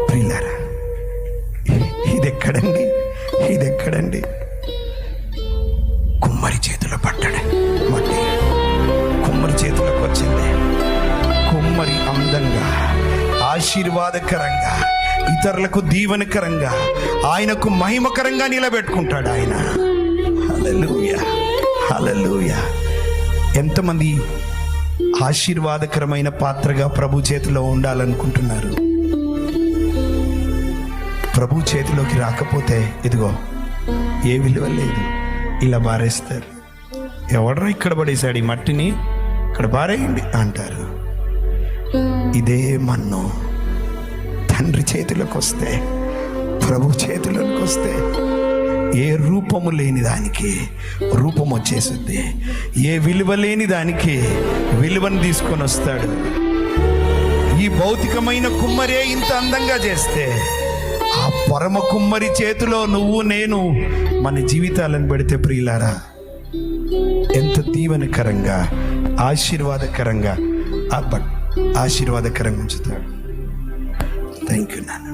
ప్రియులారా, ఇదెక్కడండి? కుమ్మరి చేతిలో పడ్డాడు మట్టి. కుమ్మరి చేతిలోకి వచ్చింది. కుమ్మరి అందంగా, ఆశీర్వాదకరంగా, ఇతరులకు దీవెనకరంగా, ఆయనకు మహిమకరంగా నిలబెట్టుకుంటాడు ఆయన. హల్లెలూయా, హల్లెలూయా. ఎంతమంది ఆశీర్వాదకరమైన పాత్రగా ప్రభు చేతిలో ఉండాలనుకుంటున్నారు? ప్రభు చేతిలోకి రాకపోతే ఇదిగో ఏ విలువ లేదు, ఇలా బారేస్తారు. ఎవడరా ఇక్కడ పడేశాడు ఈ మట్టిని, ఇక్కడ బారేయండి అంటారు. ఇదే మన్ను తండ్రి చేతిలోకి వస్తే, ప్రభు చేతిలోకి వస్తే ఏ రూపము లేని దానికి రూపం వచ్చేస్తుంది. ఏ విలువ లేని దానికి విలువను తీసుకొని వస్తాడు. ఈ భౌతికమైన కుమ్మరే ఇంత అందంగా చేస్తే, ఆ పరమ కుమ్మరి చేతిలో నువ్వు నేను మన జీవితాలను పెడితే ప్రియులారా, ఎంత దీవెనకరంగా, ఆశీర్వాదకరంగా ఉంచుతాడు. థ్యాంక్ యూ నాన్న.